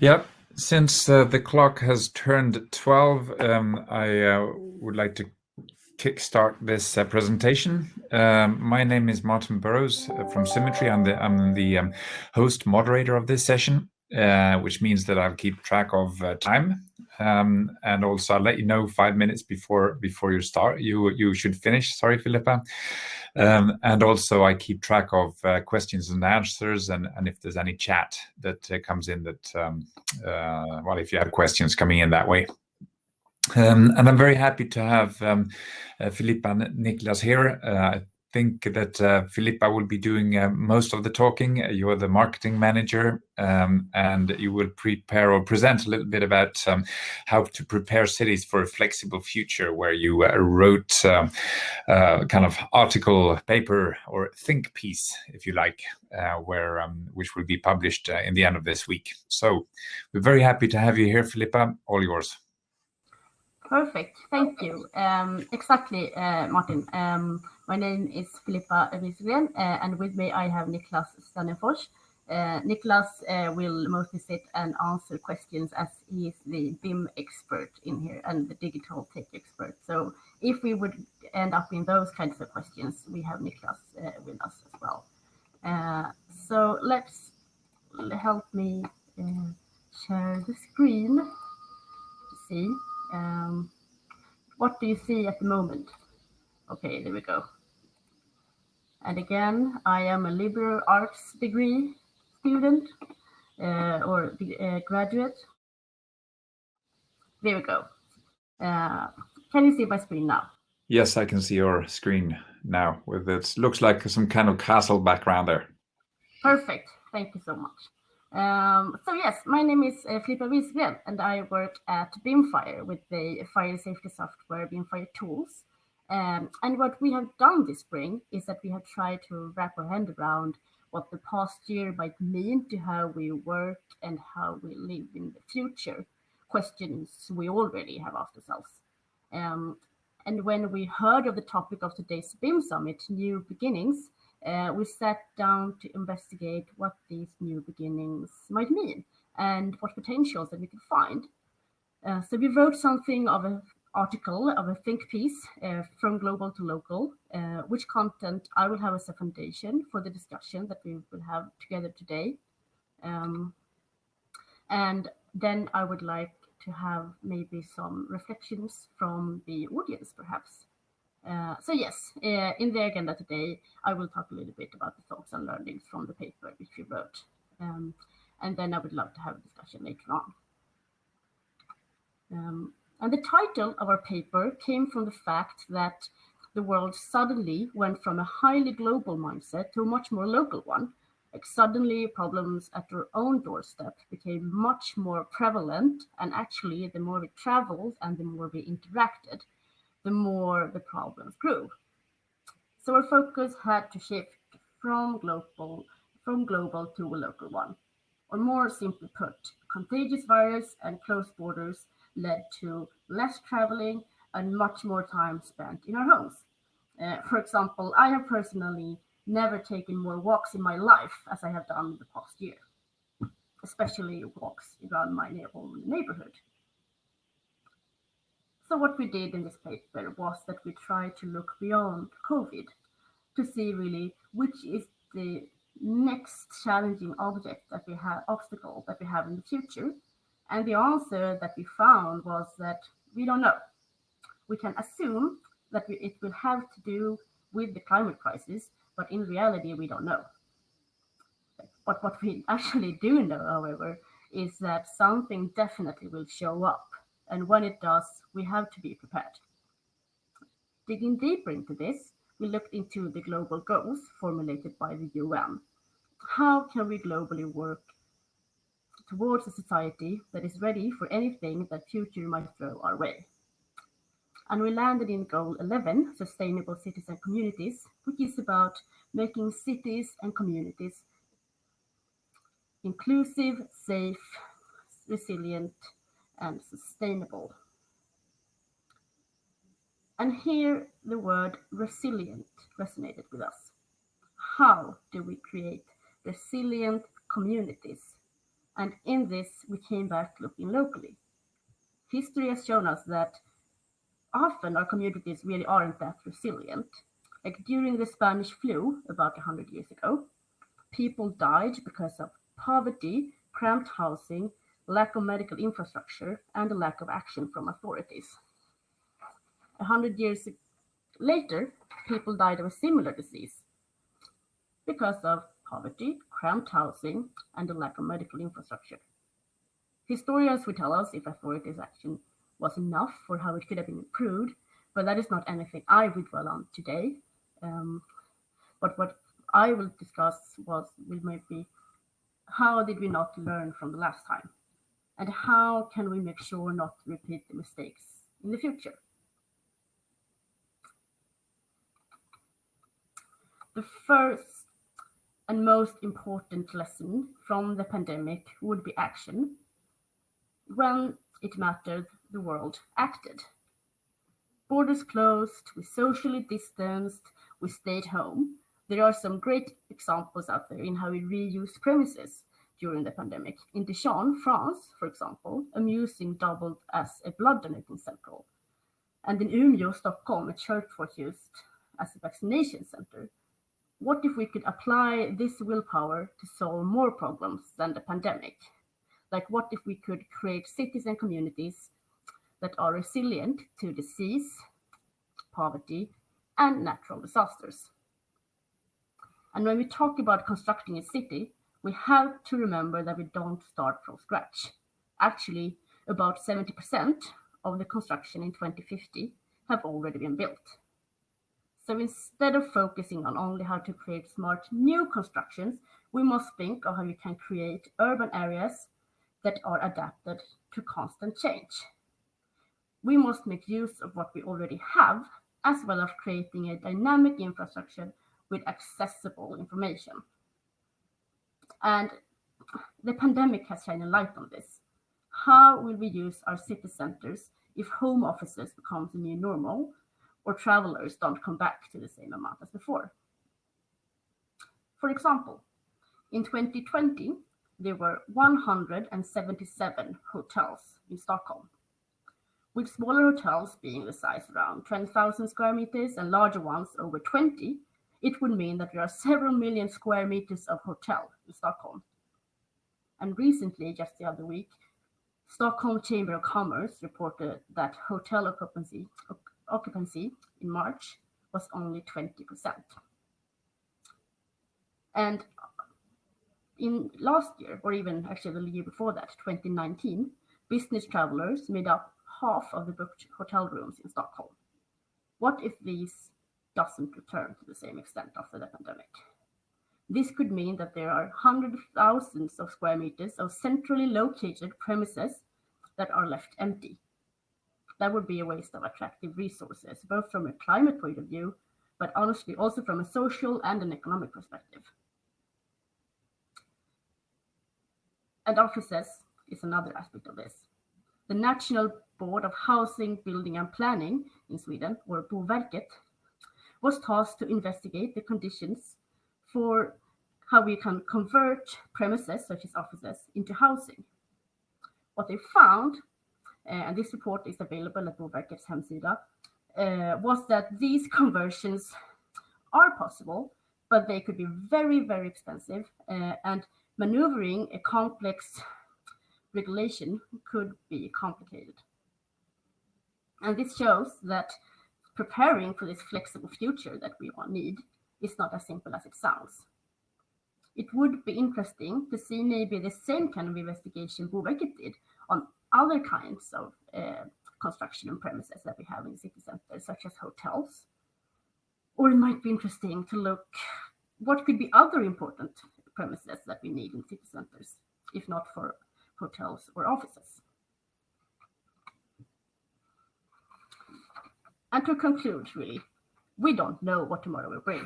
Yep. Since the clock has turned 12, I would like to kickstart this presentation. My name is Martin Burrows from Symetri. I'm the host moderator of this session, which means that I'll keep track of time. And also I'll let you know 5 minutes before you start. You should finish. Sorry, Filippa. And also I keep track of questions and answers, and if there's any chat that comes in that, well, if you have questions coming in that way. And I'm very happy to have Filippa and Niklas here. I think that Filippa will be doing most of the talking. You're the marketing manager, and you will prepare or present a little bit about how to prepare cities for a flexible future, where you wrote kind of article, paper, or think piece, if you like, which will be published in the end of this week. So we're very happy to have you here, Filippa. All yours. Perfect, thank you. Exactly, Martin. My name is Filippa Wieselgren, and with me I have Niklas Stannefors. Niklas will mostly sit and answer questions, as he is the BIM expert in here and the digital tech expert. So if we would end up in those kinds of questions, we have Niklas with us as well. So help me share the screen to see. What do you see at the moment? Okay, there we go. And again, I am a liberal arts degree student or graduate. There we go. Can you see my screen now? Yes, I can see your screen now. With it looks like some kind of castle background there. Perfect. Thank you so much. So yes, my name is Filippa Wieselgren, and I work at Bimfire with the fire safety software Bimfire tools. And what we have done this spring is that we have tried to wrap our hand around what the past year might mean to how we work and how we live in the future, questions we already have asked ourselves. And when we heard of the topic of today's BIM Summit, New Beginnings, we sat down to investigate what these new beginnings might mean and what potentials that we could find. So we wrote something of an article, of a think piece, from global to local, which content I will have as a foundation for the discussion that we will have together today. And then I would like to have maybe some reflections from the audience, perhaps. So yes, in the agenda today, I will talk a little bit about the thoughts and learnings from the paper which we wrote. And then I would love to have a discussion later on. And the title of our paper came from the fact that the world suddenly went from a highly global mindset to a much more local one. Like suddenly problems at our own doorstep became much more prevalent, and actually the more we traveled and the more we interacted, the more the problems grew. So our focus had to shift from global to a local one. Or more simply put, contagious virus and closed borders led to less traveling and much more time spent in our homes. For example, I have personally never taken more walks in my life as I have done the past year, especially walks around my own neighborhood. So what we did in this paper was that we tried to look beyond COVID to see really which is the next challenging obstacle that we have in the future. And the answer that we found was that we don't know. We can assume that it will have to do with the climate crisis, but in reality, we don't know. But what we actually do know, however, is that something definitely will show up. And when it does, we have to be prepared. Digging deeper into this, we looked into the global goals formulated by the UN. How can we globally work towards a society that is ready for anything that future might throw our way? And we landed in goal 11, sustainable cities and communities, which is about making cities and communities inclusive, safe, resilient, and sustainable. And here the word resilient resonated with us. How do we create resilient communities? And in this, we came back looking locally. History has shown us that often our communities really aren't that resilient. Like during the Spanish flu about 100 years ago, people died because of poverty, cramped housing, lack of medical infrastructure, and a lack of action from authorities. 100 years later, people died of a similar disease because of poverty, cramped housing, and a lack of medical infrastructure. Historians will tell us if authorities' action was enough or how it could have been improved, but that is not anything I will dwell on today. But what I will discuss will maybe how did we not learn from the last time, and how can we make sure not to repeat the mistakes in the future. The first and most important lesson from the pandemic would be action. When it mattered, the world acted. Borders closed, we socially distanced, we stayed home. There are some great examples out there in how we reused premises during the pandemic. In Dijon, France, for example, a museum doubled as a blood donating center. And in Umeå, Stockholm, a church was used as a vaccination center. What if we could apply this willpower to solve more problems than the pandemic? Like what if we could create cities and communities that are resilient to disease, poverty, and natural disasters? And when we talk about constructing a city, we have to remember that we don't start from scratch. Actually, about 70% of the construction in 2050 have already been built. So instead of focusing on only how to create smart new constructions, we must think of how we can create urban areas that are adapted to constant change. We must make use of what we already have, as well as creating a dynamic infrastructure with accessible information. And the pandemic has shined a light on this. How will we use our city centers if home offices becomes the new normal, or travelers don't come back to the same amount as before? For example, in 2020, there were 177 hotels in Stockholm, with smaller hotels being the size around 20,000 square meters and larger ones over 20. It would mean that there are several million square meters of hotel in Stockholm. And recently, just the other week, Stockholm Chamber of Commerce reported that hotel occupancy in March was only 20%. And in last year, or even actually the year before that, 2019, business travelers made up half of the booked hotel rooms in Stockholm. What if these doesn't return to the same extent after the pandemic? This could mean that there are hundreds of thousands of square meters of centrally located premises that are left empty. That would be a waste of attractive resources, both from a climate point of view, but honestly also from a social and an economic perspective. And offices is another aspect of this. The National Board of Housing, Building and Planning in Sweden, or Boverket, was tasked to investigate the conditions for how we can convert premises, such as offices, into housing. What they found, and this report is available at Boverket's hemsida, was that these conversions are possible, but they could be very, very expensive, and maneuvering a complex regulation could be complicated. And this shows that preparing for this flexible future that we all need is not as simple as it sounds. It would be interesting to see maybe the same kind of investigation Boverket did on other kinds of construction and premises that we have in city centers, such as hotels. Or it might be interesting to look what could be other important premises that we need in city centers, if not for hotels or offices. And to conclude, really, we don't know what tomorrow will bring.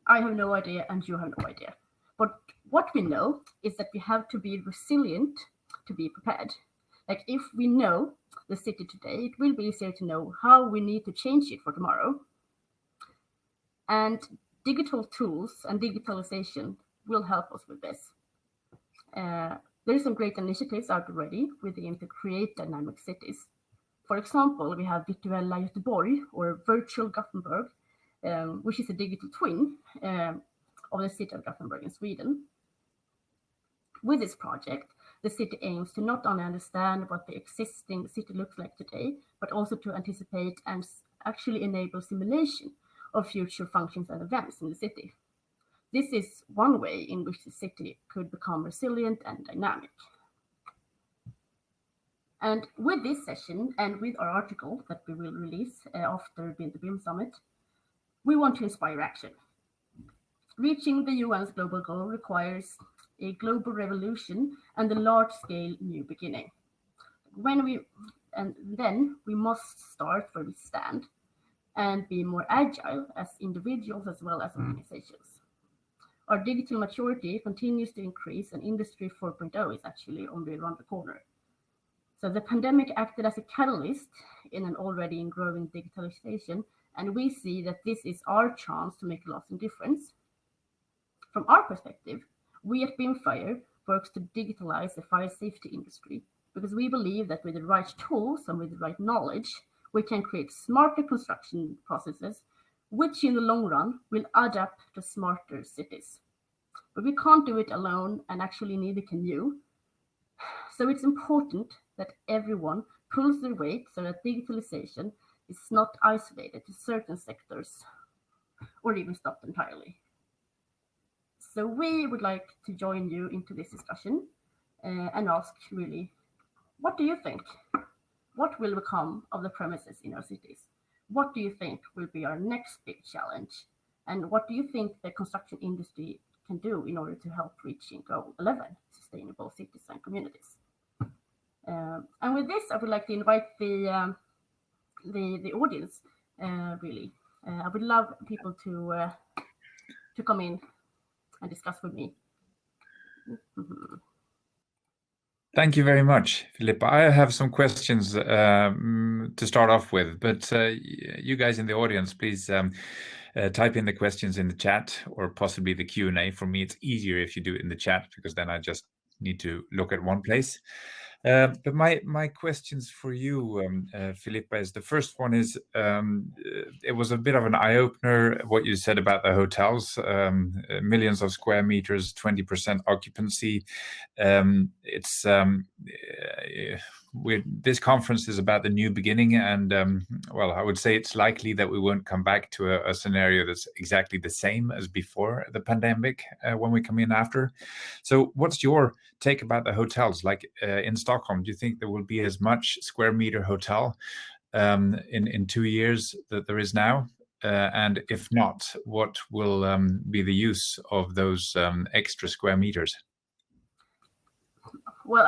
I have no idea and you have no idea. But what we know is that we have to be resilient to be prepared. Like if we know the city today, it will be easier to know how we need to change it for tomorrow. And digital tools and digitalization will help us with this. The There are some great initiatives out already with the aim to create dynamic cities. For example, we have Virtuella Göteborg, or Virtual Gothenburg, which is a digital twin of the city of Gothenburg in Sweden. With this project, the city aims to not only understand what the existing city looks like today, but also to anticipate and actually enable simulation of future functions and events in the city. This is one way in which the city could become resilient and dynamic. And with this session and with our article that we will release after the BIM Summit, we want to inspire action. Reaching the UN's global goal requires a global revolution and a large-scale new beginning. Then we must start where we stand and be more agile as individuals as well as organizations. Our digital maturity continues to increase, and Industry 4.0 is actually only around the corner. So the pandemic acted as a catalyst in an already growing digitalization, and we see that this is our chance to make a lasting difference. From our perspective, we at Bimfire work to digitalize the fire safety industry because we believe that with the right tools and with the right knowledge, we can create smarter construction processes, which in the long run will adapt to smarter cities. But we can't do it alone, and actually neither can you. So it's important that everyone pulls their weight so that digitalization is not isolated to certain sectors or even stopped entirely. So we would like to join you into this discussion and ask really, what do you think? What will become of the premises in our cities? What do you think will be our next big challenge? And what do you think the construction industry can do in order to help reaching goal 11, sustainable cities and communities? And with this, I would like to invite the audience. Really, I would love people to come in and discuss with me. Thank you very much, Filippa. I have some questions to start off with, but you guys in the audience, please type in the questions in the chat or possibly the Q&A. For me, it's easier if you do it in the chat because then I just need to look at one place. But my questions for you, Filippa, is the first one is, it was a bit of an eye-opener what you said about the hotels, millions of square meters, 20% occupancy. This conference is about the new beginning, and well, I would say it's likely that we won't come back to a scenario that's exactly the same as before the pandemic when we come in after. So what's your take about the hotels? Like in Stockholm, do you think there will be as much square meter hotel in 2 years that there is now? And if not, what will be the use of those extra square meters? Well,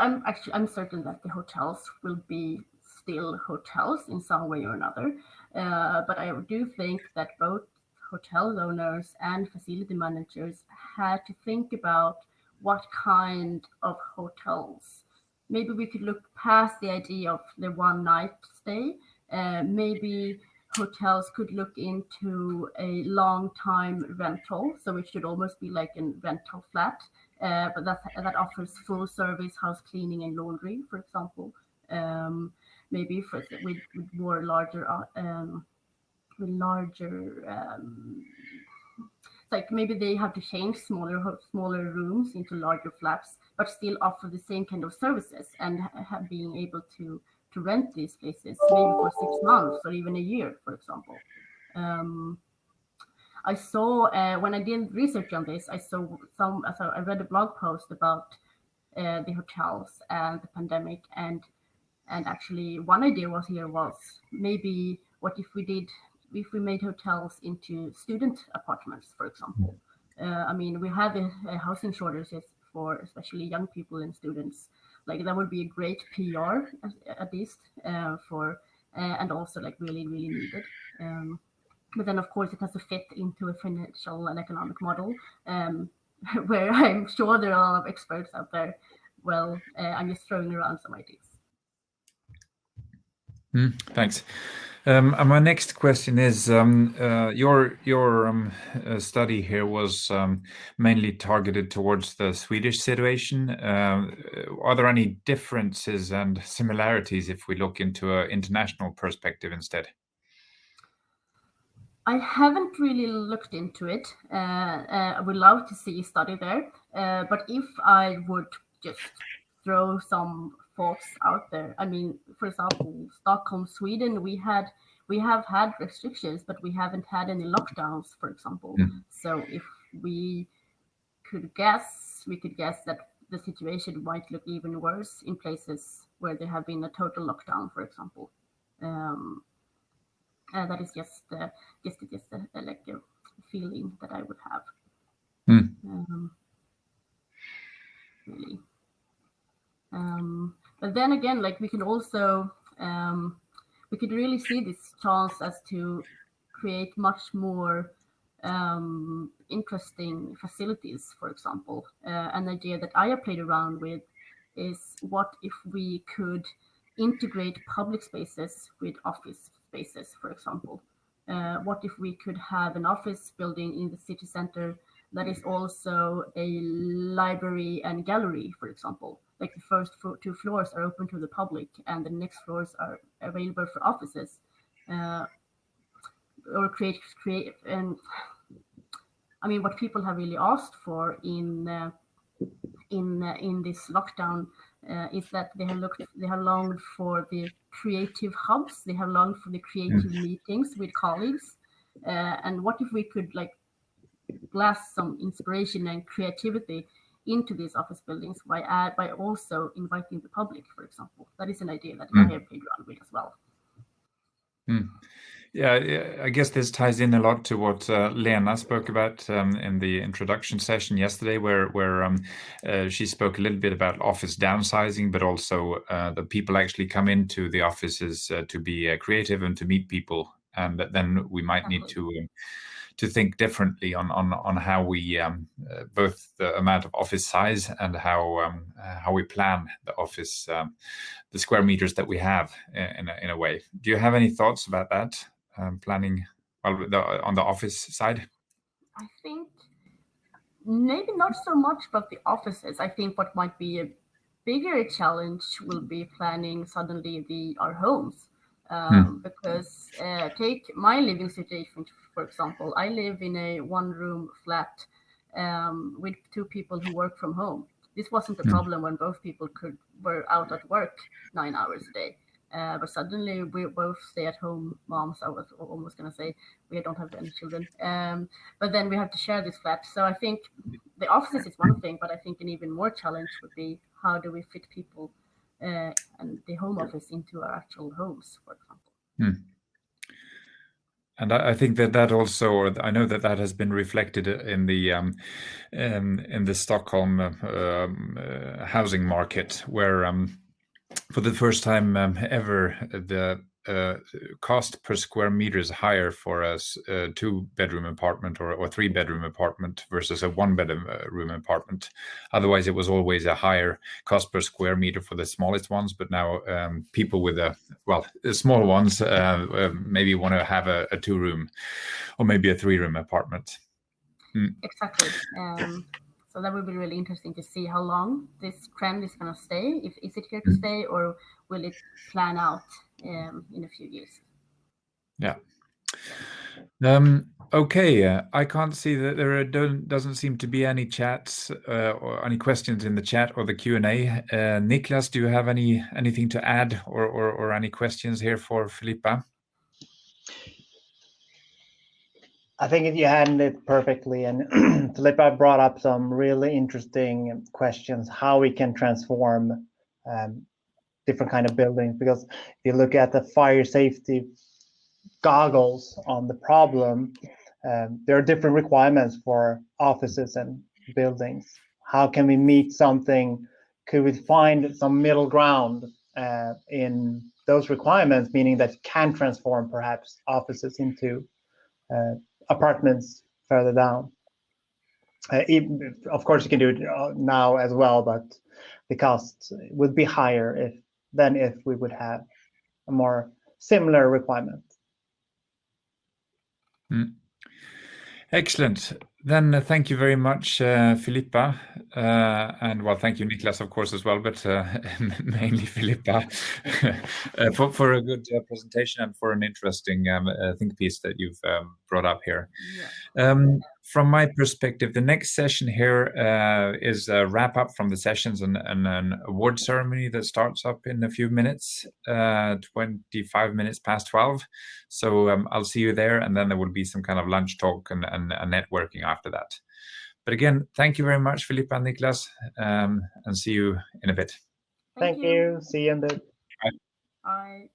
I'm certain that the hotels will be still hotels in some way or another. But I do think that both hotel owners and facility managers had to think about what kind of hotels. Maybe we could look past the idea of the one night stay. Maybe hotels could look into a long time rental. So it should almost be like a rental flat. But that offers full service house cleaning and laundry, for example. Maybe with more larger, like maybe they have to change smaller rooms into larger flats, but still offer the same kind of services and being able to rent these places maybe for 6 months or even a year, for example. I saw when I did research on this, I read a blog post about the hotels and the pandemic, and actually one idea was maybe what if we made hotels into student apartments, for example. I mean, we have a housing shortages for especially young people and students. Like that would be a great PR at least for and also like really needed. But then, of course, it has to fit into a financial and economic model, where I'm sure there are a lot of experts out there. Well, I'm just throwing around some ideas. Thanks. And my next question is your study here was mainly targeted towards the Swedish situation. Are there any differences and similarities if we look into an international perspective instead? I haven't really looked into it. I would love to see a study there. But if I would just throw some thoughts out there, I mean, for example, Stockholm, Sweden, we have had restrictions, but we haven't had any lockdowns, for example. So if we we could guess that the situation might look even worse in places where there have been a total lockdown, for example. That is just like a feeling that I would have. Really. But then again, like we could also we could really see this chance as to create much more interesting facilities. For example, an idea that I have played around with is what if we could integrate public spaces with office spaces, for example. What if we could have an office building in the city center that is also a library and gallery, for example? Like the first two floors are open to the public and the next floors are available for offices. Or create and I mean, what people have really asked for in this lockdown is that they have longed for the creative hubs, they have longed for the creative meetings with colleagues, and what if we could like blast some inspiration and creativity into these office buildings by also inviting the public, for example. That is an idea that I have played around with as well. Yeah, I guess this ties in a lot to what Lena spoke about in the introduction session yesterday, where she spoke a little bit about office downsizing, but also that people actually come into the offices to be creative and to meet people, and that then we might need to think differently on how we both the amount of office size and how we plan the office, the square meters that we have in a way. Do you have any thoughts about that? Planning on the office side? I think maybe not so much about the offices. I think what might be a bigger challenge will be planning suddenly our homes. Because take my living situation, for example. I live in a one-room flat with two people who work from home. This wasn't a problem when both people were out at work 9 hours a day. But suddenly we both stay-at-home moms. I was almost going to say we don't have any children. But then we have to share this flat. So I think the offices is one thing, but I think an even more challenge would be how do we fit people and the home office into our actual homes, for example. And I think that also, or I know that has been reflected in the Stockholm housing market, where for the first time ever, the cost per square meter is higher for a two-bedroom apartment or three-bedroom apartment versus a one-bedroom apartment. Otherwise, it was always a higher cost per square meter for the smallest ones. But now people with the small ones maybe want to have a two-room or maybe a three-room apartment. Exactly. So that would be really interesting to see how long this trend is going to stay. Is it here to stay, or will it plan out in a few years? Yeah. Okay. I can't see that there doesn't seem to be any chats or any questions in the chat or the Q&A. Niklas, do you have anything to add or any questions here for Filippa? I think you handled it perfectly, and Filippa brought up some really interesting questions, how we can transform different kind of buildings. Because if you look at the fire safety goggles on the problem, there are different requirements for offices and buildings. How can we meet something? Could we find some middle ground in those requirements, meaning that you can transform perhaps offices into apartments further down? Of course, you can do it now as well, but the cost would be higher than if we would have a more similar requirement. Excellent. Then thank you very much, Filippa, and well, thank you, Niklas, of course, as well, but mainly Filippa, for a good presentation and for an interesting think piece that you've brought up here. Yeah. From my perspective, the next session here is a wrap up from the sessions and an award ceremony that starts up in a few minutes, 25 minutes past 12. So I'll see you there, and then there will be some kind of lunch talk and networking after that. But again, thank you very much, Filippa and Niklas, and see you in a bit. Thank you. See you in a bit. Bye.